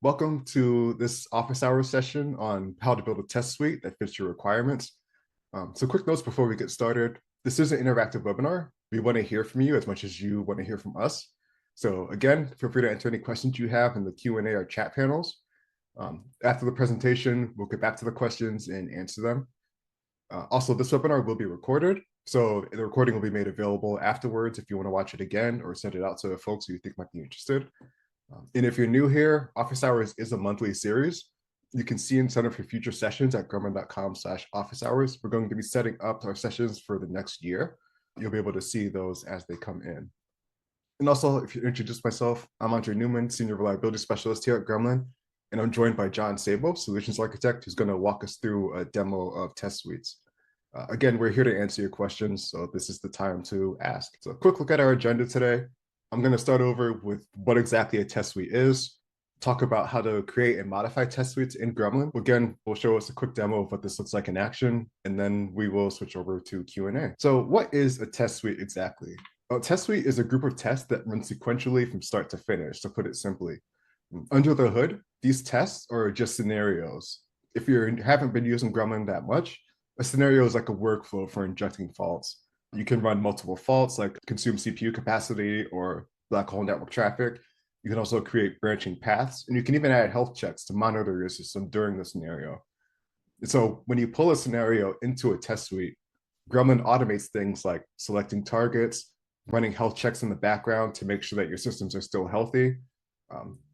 Welcome to this office hours session on how to build a test suite that fits your requirements. So quick notes before we get started. This is an interactive webinar. We want to hear from you as much as you want to hear from us. So again, feel free to enter any questions you have in the Q&A or chat panels. After the presentation, we'll get back to the questions and answer them. Also, this webinar will be recorded. So the recording will be made available afterwards if you want to watch it again or send it out to folks who you think might be interested. And if you're new here, Office Hours is a monthly series. You can see and sign up for future sessions at gremlin.com/office hours. We're going to be setting up our sessions for the next year. You'll be able to see those as they come in. And also, if you introduce myself, I'm Andre Newman, Senior Reliability Specialist here at Gremlin, and I'm joined by John Sabo, Solutions Architect, who's going to walk us through a demo of test suites. Again, we're here to answer your questions, so this is the time to ask. So a quick look at our agenda today. I'm going to start over with what exactly a test suite is, talk about how to create and modify test suites in Gremlin. Again, we'll show us a quick demo of what this looks like in action, and then we will switch over to Q&A. So what is a test suite exactly? A test suite is a group of tests that run sequentially from start to finish, to put it simply. Under the hood, these tests are just scenarios. If you haven't been using Gremlin that much, a scenario is like a workflow for injecting faults. You can run multiple faults like consume CPU capacity or black hole network traffic. You can also create branching paths, and you can even add health checks to monitor your system during the scenario. And so when you pull a scenario into a test suite, Gremlin automates things like selecting targets, running health checks in the background to make sure that your systems are still healthy.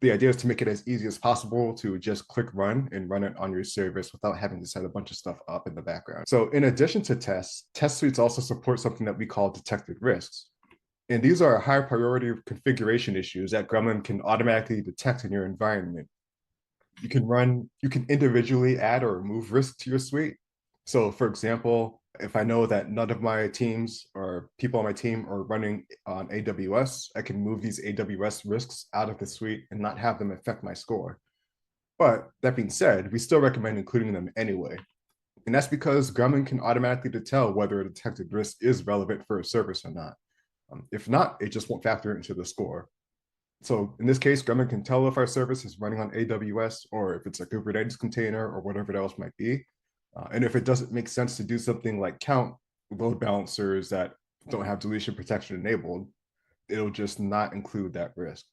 The idea is to make it as easy as possible to just click run and run it on your service without having to set a bunch of stuff up in the background. So in addition to tests, test suites also support something that we call detected risks. And these are high priority configuration issues that Gremlin can automatically detect in your environment. You can individually add or remove risk to your suite. So for example, if I know that none of my teams or people on my team are running on AWS, I can move these AWS risks out of the suite and not have them affect my score. But that being said, we still recommend including them anyway. And that's because Gremlin can automatically tell whether a detected risk is relevant for a service or not. If not, it just won't factor into the score. So in this case, Gremlin can tell if our service is running on AWS or if it's a Kubernetes container or whatever it else might be. And if it doesn't make sense to do something like count load balancers that don't have deletion protection enabled, it'll just not include that risk.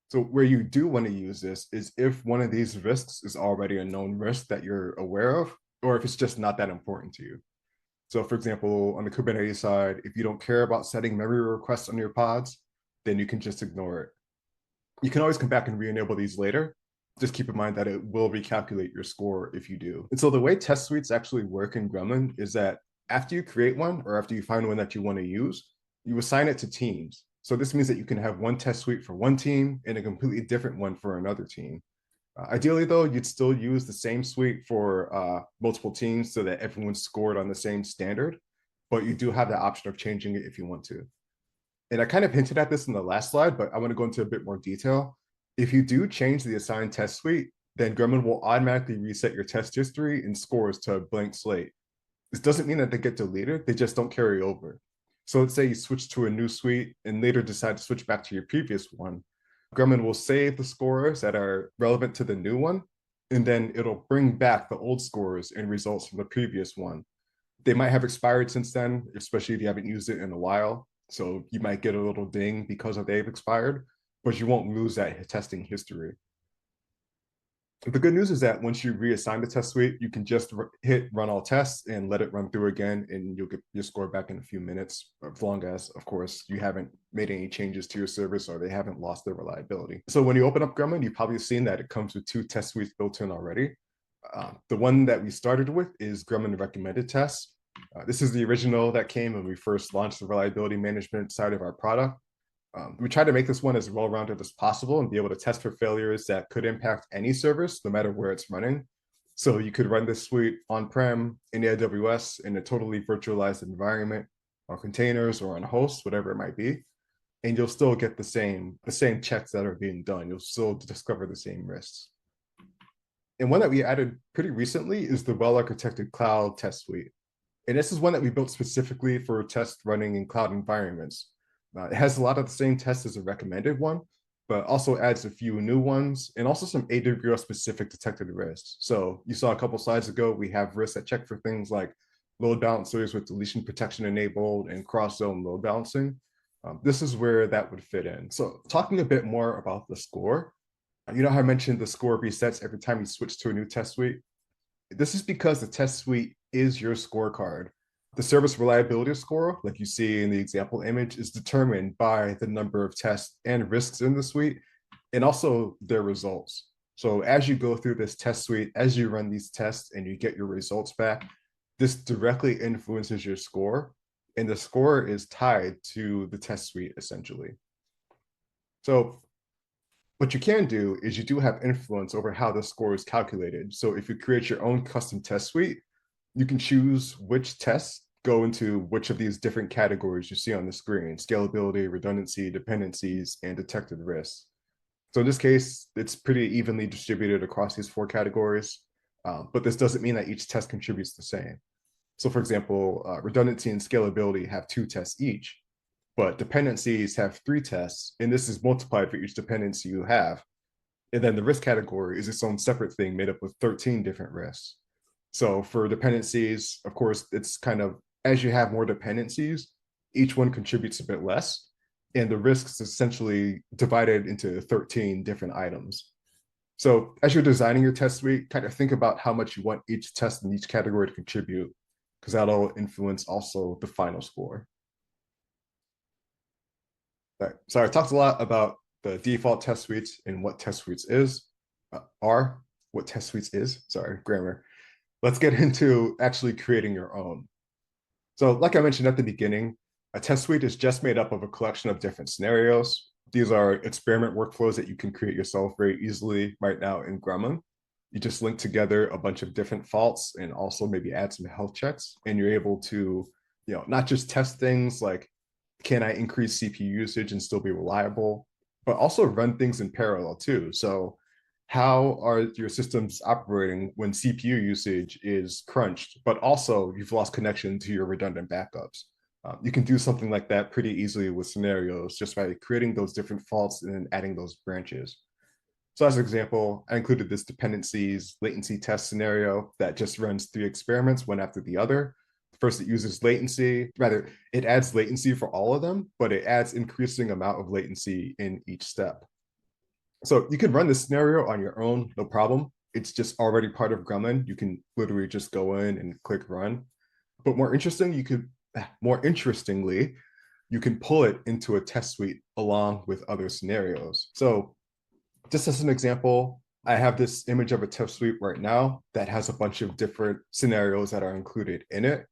So where you do want to use this is if one of these risks is already a known risk that you're aware of, or if it's just not that important to you. So for example, on the Kubernetes side, if you don't care about setting memory requests on your pods, then you can just ignore it. You can always come back and re-enable these later. Just keep in mind that it will recalculate your score if you do. And so the way test suites actually work in Gremlin is that after you create one or after you find one that you want to use, you assign it to teams. So this means that you can have one test suite for one team and a completely different one for another team. Ideally, though, you'd still use the same suite for multiple teams so that everyone's scored on the same standard, but you do have the option of changing it if you want to. And I kind of hinted at this in the last slide, but I want to go into a bit more detail. If you do change the assigned test suite, then Gremlin will automatically reset your test history and scores to a blank slate. This doesn't mean that they get deleted, they just don't carry over. So let's say you switch to a new suite and later decide to switch back to your previous one. Gremlin will save the scores that are relevant to the new one, and then it'll bring back the old scores and results from the previous one. They might have expired since then, especially if you haven't used it in a while. So you might get a little ding because they've expired, but you won't lose that testing history. The good news is that once you reassign the test suite, you can just hit run all tests and let it run through again, and you'll get your score back in a few minutes, as long as, of course, you haven't made any changes to your service or they haven't lost their reliability. So when you open up Gremlin, you've probably seen that it comes with 2 test suites built in already. The one that we started with is Gremlin recommended tests. This is the original that came when we first launched the reliability management side of our product. We try to make this one as well-rounded as possible and be able to test for failures that could impact any service, no matter where it's running. So you could run this suite on-prem, in AWS, in a totally virtualized environment, on containers or on hosts, whatever it might be, and you'll still get the same checks that are being done. You'll still discover the same risks. And one that we added pretty recently is the well-architected cloud test suite. And this is one that we built specifically for tests running in cloud environments. It has a lot of the same tests as a recommended one, but also adds a few new ones and also some AWS specific detected risks. So you saw a couple slides ago, we have risks that check for things like load balancers with deletion protection enabled and cross-zone load balancing. This is where that would fit in. So talking a bit more about the score, you know how I mentioned the score resets every time you switch to a new test suite? This is because the test suite is your scorecard. The service reliability score, like you see in the example image, is determined by the number of tests and risks in the suite and also their results. So as you go through this test suite, as you run these tests and you get your results back, this directly influences your score, and the score is tied to the test suite essentially. So what you can do is you do have influence over how the score is calculated. So if you create your own custom test suite, you can choose which tests go into which of these different categories you see on the screen: scalability, redundancy, dependencies, and detected risks. So in this case, it's pretty evenly distributed across these four categories, but this doesn't mean that each test contributes the same. So for example, redundancy and scalability have 2 tests each, but dependencies have 3 tests, and this is multiplied for each dependency you have. And then the risk category is its own separate thing made up of 13 different risks. So for dependencies, of course, it's kind of as you have more dependencies, each one contributes a bit less. And the risks essentially divided into 13 different items. So as you're designing your test suite, kind of think about how much you want each test in each category to contribute, because that'll influence also the final score. Right. So I talked a lot about the default test suites and what test suites are, what test suites is, sorry, grammar. Let's get into actually creating your own. So like I mentioned at the beginning, a test suite is just made up of a collection of different scenarios. These are experiment workflows that you can create yourself very easily right now in Gremlin. You just link together a bunch of different faults and also maybe add some health checks, and you're able to, not just test things like, can I increase CPU usage and still be reliable, but also run things in parallel too. So how are your systems operating when CPU usage is crunched, but also you've lost connection to your redundant backups? You can do something like that pretty easily with scenarios just by creating those different faults and then adding those branches. So as an example, I included this dependencies latency test scenario that just runs 3 experiments, one after the other. First, it uses latency, rather, it adds latency for all of them, but it adds increasing amount of latency in each step. So you can run this scenario on your own, no problem. It's just already part of Gremlin. You can literally just go in and click run. But more interestingly, you can pull it into a test suite along with other scenarios. So just as an example, I have this image of a test suite right now that has a bunch of different scenarios that are included in it.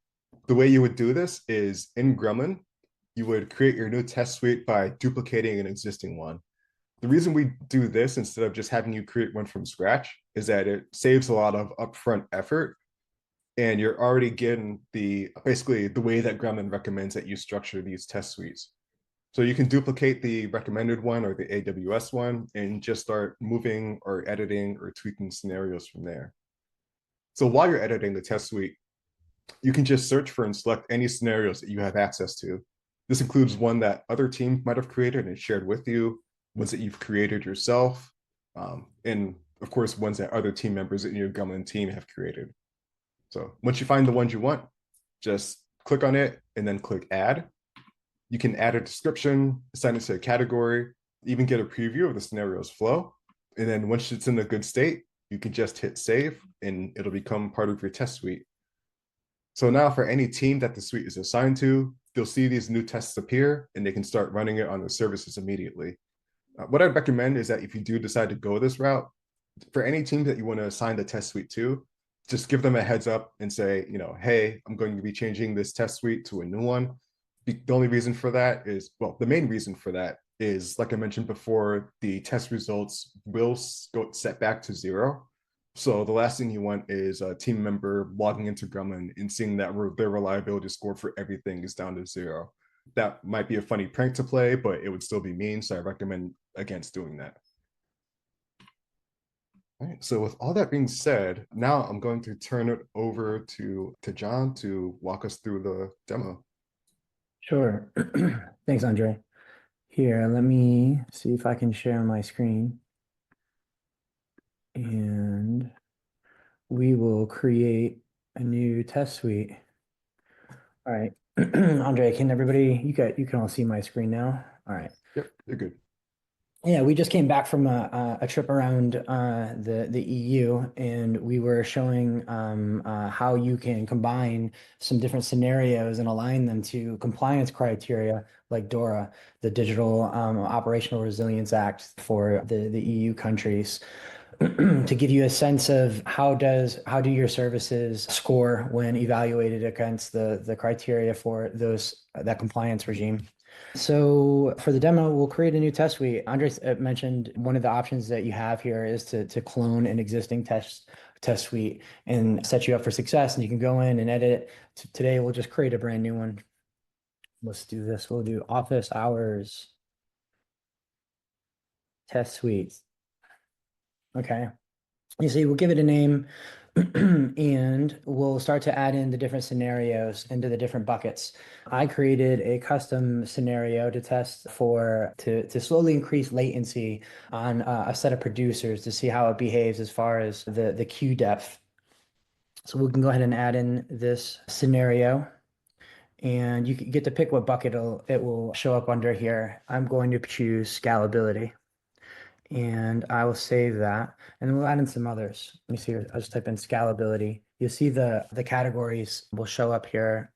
The way you would do this is in Gremlin, you would create your new test suite by duplicating an existing one. The reason we do this instead of just having you create one from scratch is that it saves a lot of upfront effort, and you're already getting basically the way that Gremlin recommends that you structure these test suites. So you can duplicate the recommended one or the AWS one and just start moving or editing or tweaking scenarios from there. So while you're editing the test suite, you can just search for and select any scenarios that you have access to. This includes one that other teams might have created and shared with you, ones that you've created yourself, and of course, ones that other team members in your Gremlin team have created. So once you find the ones you want, just click on it and then click add. You can add a description, assign it to a category, even get a preview of the scenario's flow. And then once it's in a good state, you can just hit save and it'll become part of your test suite. So now for any team that the suite is assigned to, they'll see these new tests appear and they can start running it on the services immediately. What I'd recommend is that if you do decide to go this route, for any team that you want to assign the test suite to, just give them a heads up and say, hey, I'm going to be changing this test suite to a new one. The only reason for that is, well, the main reason for that is, like I mentioned before, the test results will go set back to 0. So the last thing you want is a team member logging into Gremlin and seeing that their reliability score for everything is down to 0. That might be a funny prank to play, but it would still be mean. So I recommend against doing that. All right, so with all that being said, now I'm going to turn it over to John to walk us through the demo. Sure. Thanks, Andre. Here, let me see if I can share my screen and we will create a new test suite. All right. Andre, can everybody, you can all see my screen now. All right. Yep, you're good. Yeah, we just came back from a trip around the EU, and we were showing how you can combine some different scenarios and align them to compliance criteria like DORA, the Digital Operational Resilience Act for the EU countries, to give you a sense of how do your services score when evaluated against the criteria for those that compliance regime. So for the demo, we'll create a new test suite. Andres mentioned one of the options that you have here is to clone an existing test suite and set you up for success. And you can go in and edit it. Today, we'll just create a brand new one. Let's do this. We'll do office hours test suites. Okay. You see, we'll give it a name and we'll start to add in the different scenarios into the different buckets. I created a custom scenario to test to slowly increase latency on a set of producers to see how it behaves as far as the queue depth. So we can go ahead and add in this scenario and you can get to pick what bucket it will show up under here. I'm going to choose scalability and I will save that. And then we'll add in some others. Let me see here. I'll just type in scalability. You'll see the categories will show up here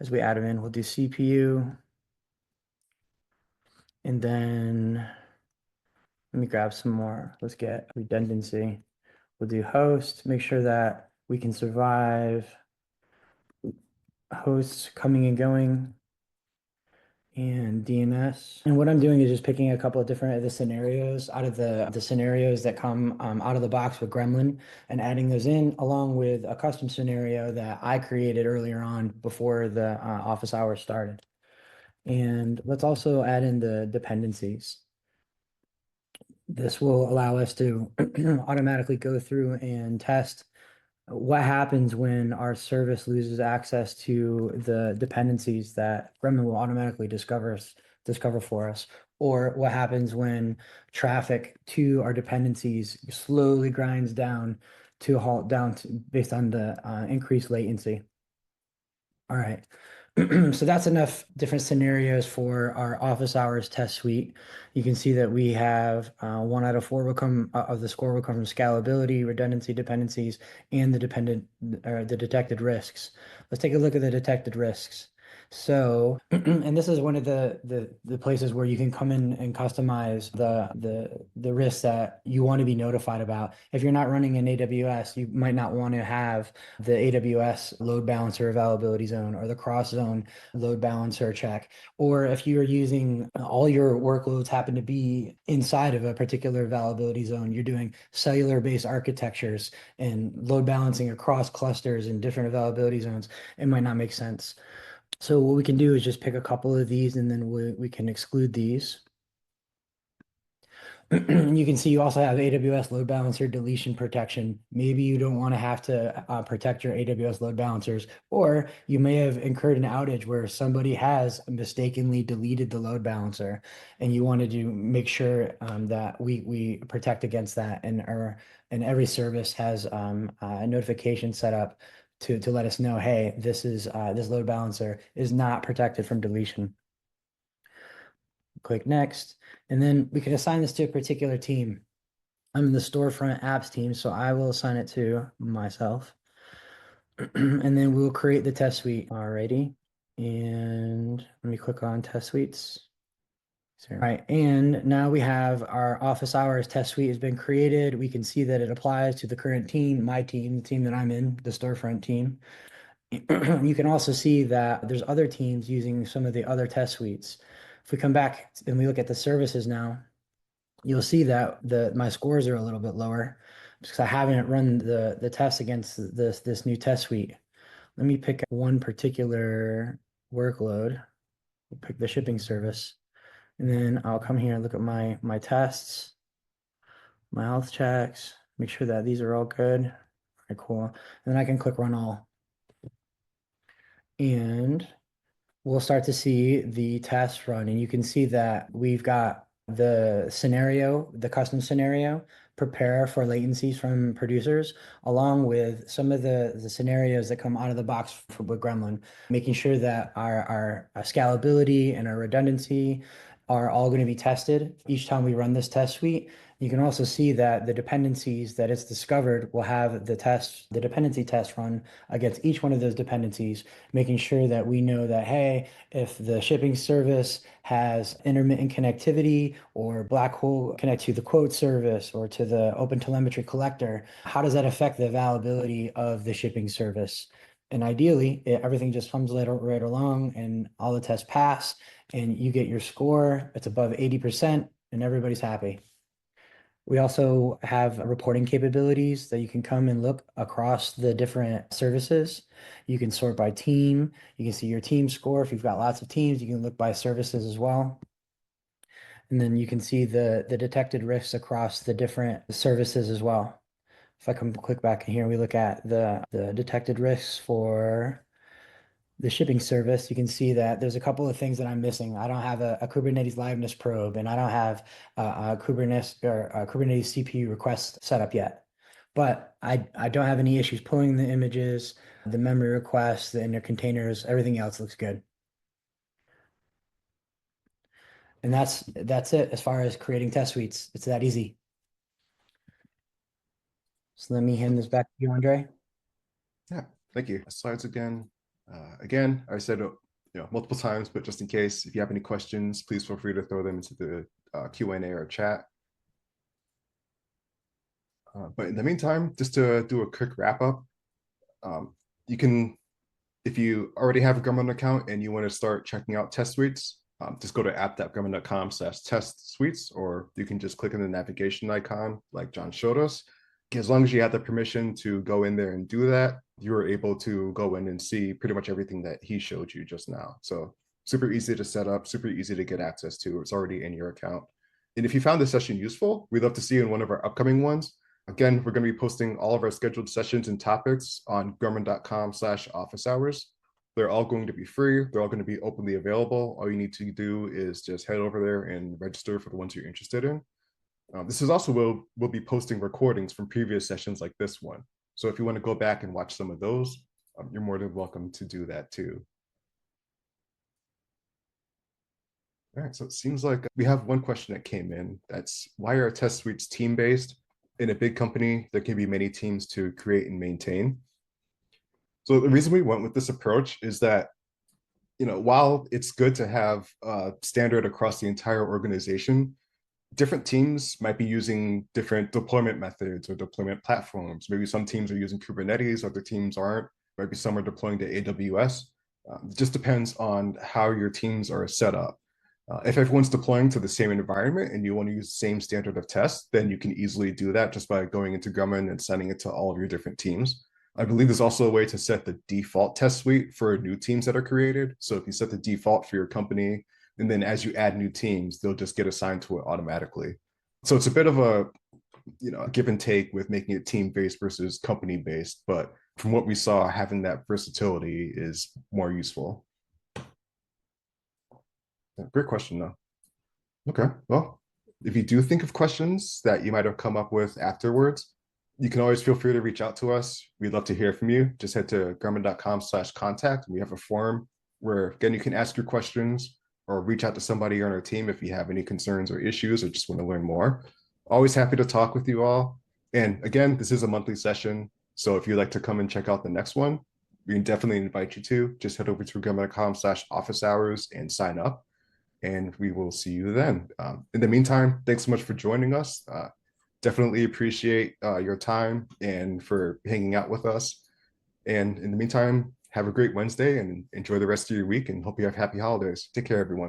as we add them in. We'll do CPU. And then let me grab some more. Let's get redundancy. We'll do host, make sure that we can survive hosts coming and going. And DNS. And what I'm doing is just picking a couple of different of the scenarios out of the scenarios that come out of the box with Gremlin and adding those in along with a custom scenario that I created earlier on before the office hours started. And let's also add in the dependencies. This will allow us to automatically go through and test what happens when our service loses access to the dependencies that Gremlin will automatically discover for us, or what happens when traffic to our dependencies slowly grinds down to a halt based on the increased latency. All right. So that's enough different scenarios for our office hours test suite. You can see that we have 1 out of 4 will come of the score will come from scalability, redundancy, dependencies, and the detected risks. Let's take a look at the detected risks. So, and this is one of the places where you can come in and customize the risks that you want to be notified about. If you're not running in AWS, you might not want to have the AWS load balancer availability zone or the cross zone load balancer check. Or if you're using all your workloads happen to be inside of a particular availability zone, you're doing cellular based architectures and load balancing across clusters in different availability zones, it might not make sense. So what we can do is just pick a couple of these and then we can exclude these. You can see you also have AWS load balancer deletion protection. Maybe you don't want to have to protect your AWS load balancers, or you may have incurred an outage where somebody has mistakenly deleted the load balancer, and you wanted to make sure that we protect against that, and every service has a notification set up to let us know, hey, this load balancer is not protected from deletion. Click next, and then we can assign this to a particular team. I'm in the storefront apps team, so I will assign it to myself. And then we'll create the test suite already. And let me click on test suites. All right, and now we have our office hours test suite has been created. We can see that it applies to the current team, my team, the team that I'm in, the storefront team. You can also see that there's other teams using some of the other test suites. If we come back and we look at the services now, you'll see that my scores are a little bit lower because I haven't run the tests against this new test suite. Let me pick one particular workload. We'll pick the shipping service, and then I'll come here and look at my tests, my health checks, make sure that these are all good. All right, cool. And then I can click run all. And we'll start to see the test run, and you can see that we've got the scenario, the custom scenario, prepare for latencies from producers, along with some of the scenarios that come out of the box with Gremlin, making sure that our scalability and our redundancy are all going to be tested each time we run this test suite. You can also see that the dependencies that it's discovered will have the dependency test run against each one of those dependencies, making sure that we know that, hey, if the shipping service has intermittent connectivity or black hole connect to the quote service or to the open telemetry collector, how does that affect the availability of the shipping service? And ideally, everything just comes right along and all the tests pass and you get your score. It's above 80% and everybody's happy. We also have reporting capabilities that you can come and look across the different services. You can sort by team. You can see your team score. If you've got lots of teams, you can look by services as well. And then you can see the detected risks across the different services as well. If I come click back in here, we look at the detected risks for the shipping service. You can see that there's a couple of things that I'm missing. I don't have a Kubernetes liveness probe, and I don't have a Kubernetes CPU request set up yet. But I don't have any issues pulling the images, the memory requests, the inner containers, everything else looks good. And that's it as far as creating test suites. It's that easy. So let me hand this back to you, Andre. Yeah, thank you. Slides again. Again, I said multiple times, but just in case, if you have any questions, please feel free to throw them into the Q&A or chat. But in the meantime, just to do a quick wrap up, you can, if you already have a Gremlin account and you want to start checking out test suites, just go to app.gremlin.com/test suites, or you can just click on the navigation icon like John showed us. As long as you have the permission to go in there and do that, you're able to go in and see pretty much everything that he showed you just now. So super easy to set up, super easy to get access to. It's already in your account. And if you found this session useful, we'd love to see you in one of our upcoming ones. Again, we're going to be posting all of our scheduled sessions and topics on gremlin.com/office hours. They're all going to be free. They're all going to be openly available. All you need to do is just head over there and register for the ones you're interested in. This is also we'll be posting recordings from previous sessions like this one. So if you want to go back and watch some of those, you're more than welcome to do that too. All right, so it seems like we have one question that came in. That's why are test suites team-based? In a big company, there can be many teams to create and maintain. So the reason we went with this approach is that, while it's good to have a standard across the entire organization, different teams might be using different deployment methods or deployment platforms. Maybe some teams are using Kubernetes, other teams aren't. Maybe some are deploying to AWS. It just depends on how your teams are set up. If everyone's deploying to the same environment and you want to use the same standard of test, then you can easily do that just by going into Gremlin and sending it to all of your different teams. I believe there's also a way to set the default test suite for new teams that are created. So if you set the default for your company, and then as you add new teams, they'll just get assigned to it automatically. So it's a bit of a give and take with making it team based versus company based. But from what we saw, having that versatility is more useful. Great question, though. Okay, well, if you do think of questions that you might have come up with afterwards, you can always feel free to reach out to us. We'd love to hear from you. Just head to gremlin.com/contact. We have a form where, again, you can ask your questions or reach out to somebody on our team if you have any concerns or issues or just want to learn more. Always happy to talk with you all. And again, this is a monthly session. So if you'd like to come and check out the next one, we can definitely invite you to. Just head over to gremlin.com/office hours and sign up. And we will see you then. In the meantime, thanks so much for joining us. Definitely appreciate your time and for hanging out with us. And in the meantime, have a great Wednesday and enjoy the rest of your week and hope you have happy holidays. Take care, everyone.